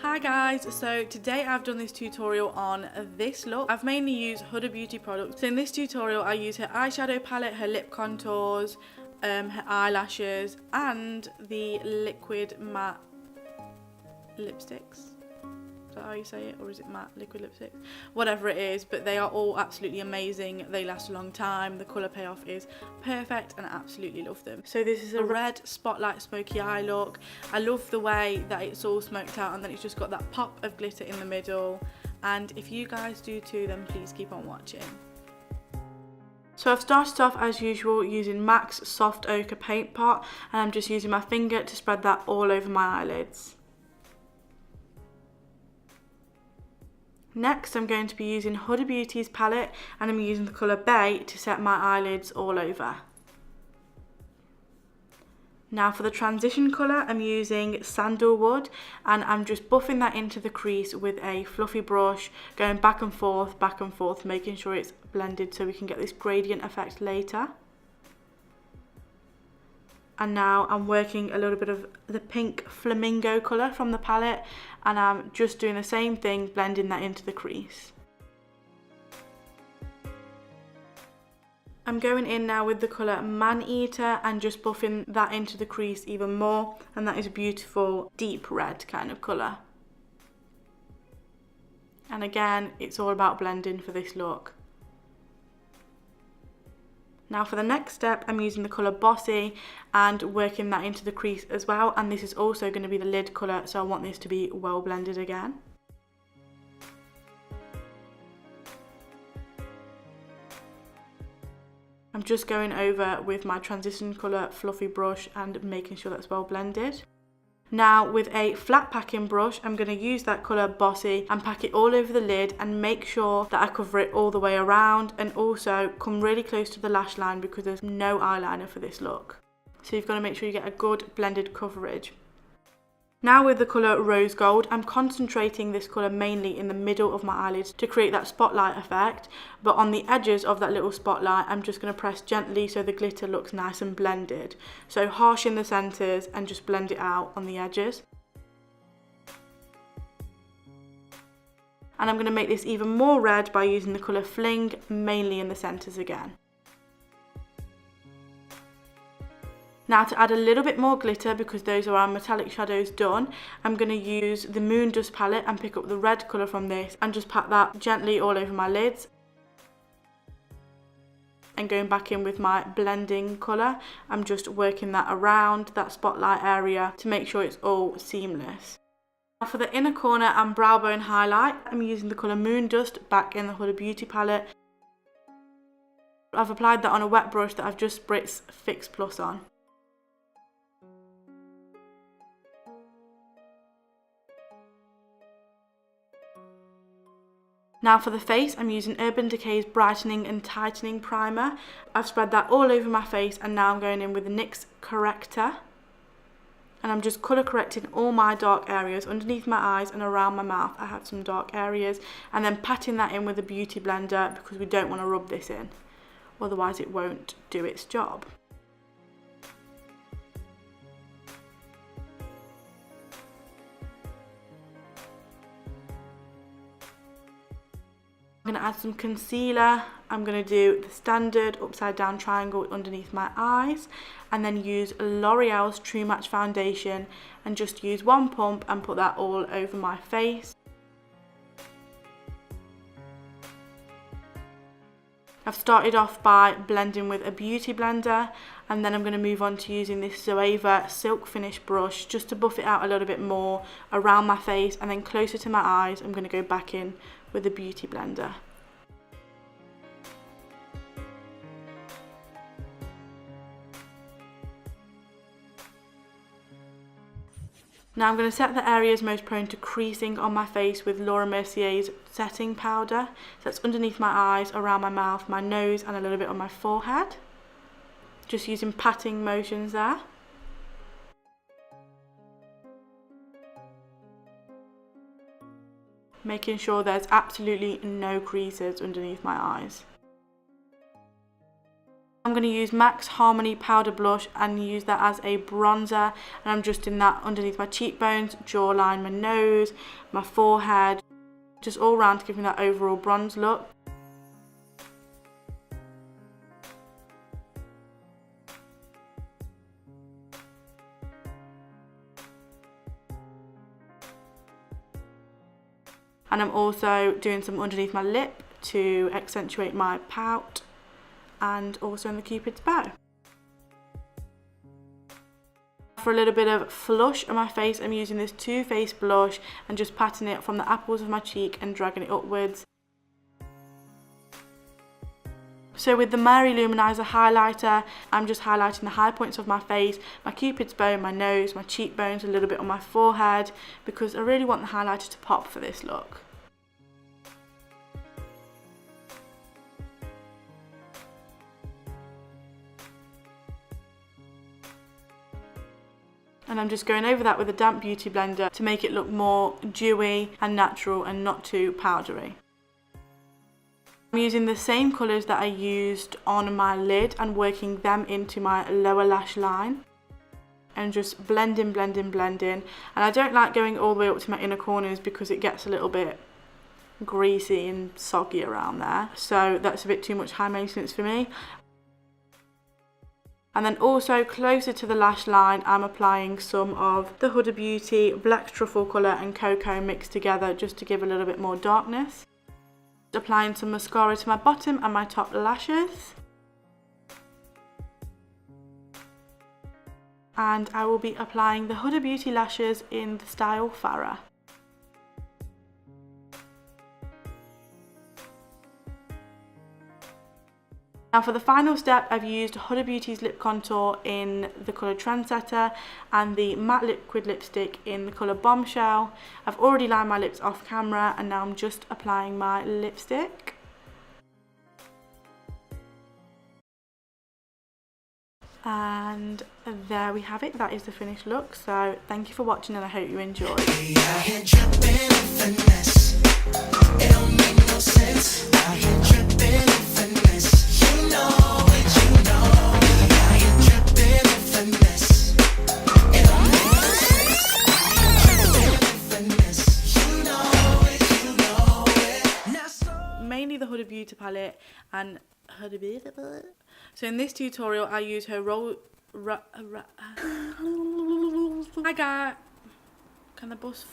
Hi guys, so today I've done this tutorial on this look. I've mainly used Huda Beauty products. So in this tutorial I use her eyeshadow palette, her lip contours, her eyelashes and the liquid matte lipsticks. Is that how you say it, or is it matte liquid lipstick? Whatever it is, but they are all absolutely amazing. They last a long time. The colour payoff is perfect and I absolutely love them. So this is a red spotlight smoky eye look. I love the way that it's all smoked out and then it's just got that pop of glitter in the middle. And if you guys do too, then please keep on watching. So I've started off as usual using MAC's Soft Ochre Paint Pot, and I'm just using my finger to spread that all over my eyelids. Next I'm going to be using Huda Beauty's palette and I'm using the colour Bay to set my eyelids all over. Now for the transition colour I'm using Sandalwood and I'm just buffing that into the crease with a fluffy brush, going back and forth, making sure it's blended so we can get this gradient effect later. And now I'm working a little bit of the pink flamingo colour from the palette and I'm just doing the same thing, blending that into the crease. I'm going in now with the colour Man Eater and just buffing that into the crease even more, and that is a beautiful deep red kind of colour. And again, it's all about blending for this look. Now for the next step, I'm using the colour Bossy and working that into the crease as well, and this is also going to be the lid colour, so I want this to be well blended again. I'm just going over with my transition colour fluffy brush and making sure that's well blended. Now with a flat packing brush, I'm going to use that colour Bossy and pack it all over the lid and make sure that I cover it all the way around, and also come really close to the lash line because there's no eyeliner for this look. So you've got to make sure you get a good blended coverage. Now with the colour Rose Gold, I'm concentrating this colour mainly in the middle of my eyelids to create that spotlight effect, but on the edges of that little spotlight I'm just going to press gently so the glitter looks nice and blended. So harsh in the centres and just blend it out on the edges. And I'm going to make this even more red by using the colour Fling, mainly in the centres again. Now to add a little bit more glitter, because those are our metallic shadows done, I'm going to use the Moondust palette and pick up the red colour from this and just pat that gently all over my lids. And going back in with my blending colour, I'm just working that around that spotlight area to make sure it's all seamless. Now for the inner corner and brow bone highlight, I'm using the colour Moondust back in the Huda Beauty palette. I've applied that on a wet brush that I've just spritzed Fix Plus on. Now for the face, I'm using Urban Decay's Brightening and Tightening Primer. I've spread that all over my face and now I'm going in with the NYX Corrector. And I'm just colour correcting all my dark areas underneath my eyes and around my mouth. I have some dark areas, and then patting that in with a beauty blender because we don't want to rub this in. Otherwise it won't do its job. I'm going to add some concealer. I'm going to do the standard upside down triangle underneath my eyes and then use L'Oreal's True Match foundation and just use one pump and put that all over my face. I've started off by blending with a beauty blender, and then I'm going to move on to using this Zoeva Silk Finish brush just to buff it out a little bit more around my face, and then closer to my eyes I'm going to go back in with a beauty blender. Now I'm going to set the areas most prone to creasing on my face with Laura Mercier's setting powder. So that's underneath my eyes, around my mouth, my nose and a little bit on my forehead. Just using patting motions there. Making sure there's absolutely no creases underneath my eyes. I'm going to use MAC's Harmony Powder Blush and use that as a bronzer, and I'm just in that underneath my cheekbones, jawline, my nose, my forehead, just all around to give me that overall bronze look. And I'm also doing some underneath my lip to accentuate my pout, and also in the Cupid's bow. For a little bit of flush on my face, I'm using this Too Faced blush and just patting it from the apples of my cheek and dragging it upwards. So with the Mary Luminizer highlighter, I'm just highlighting the high points of my face, my Cupid's bow, my nose, my cheekbones, a little bit on my forehead, because I really want the highlighter to pop for this look. And I'm just going over that with a damp beauty blender to make it look more dewy and natural and not too powdery. I'm using the same colours that I used on my lid and working them into my lower lash line. And just blending. And I don't like going all the way up to my inner corners because it gets a little bit greasy and soggy around there. So that's a bit too much high maintenance for me. And then also closer to the lash line, I'm applying some of the Huda Beauty Black Truffle colour and Cocoa mixed together just to give a little bit more darkness. Applying some mascara to my bottom and my top lashes. And I will be applying the Huda Beauty lashes in the style Farah. Now for the final step, I've used Huda Beauty's lip contour in the colour Trendsetter and the matte liquid lipstick in the colour Bombshell. I've already lined my lips off camera and now I'm just applying my lipstick. And there we have it, that is the finished look. So thank you for watching and I hope you enjoyed. Mainly the Huda Beauty palette and Huda Beauty. So in this tutorial I use her I got, can the bus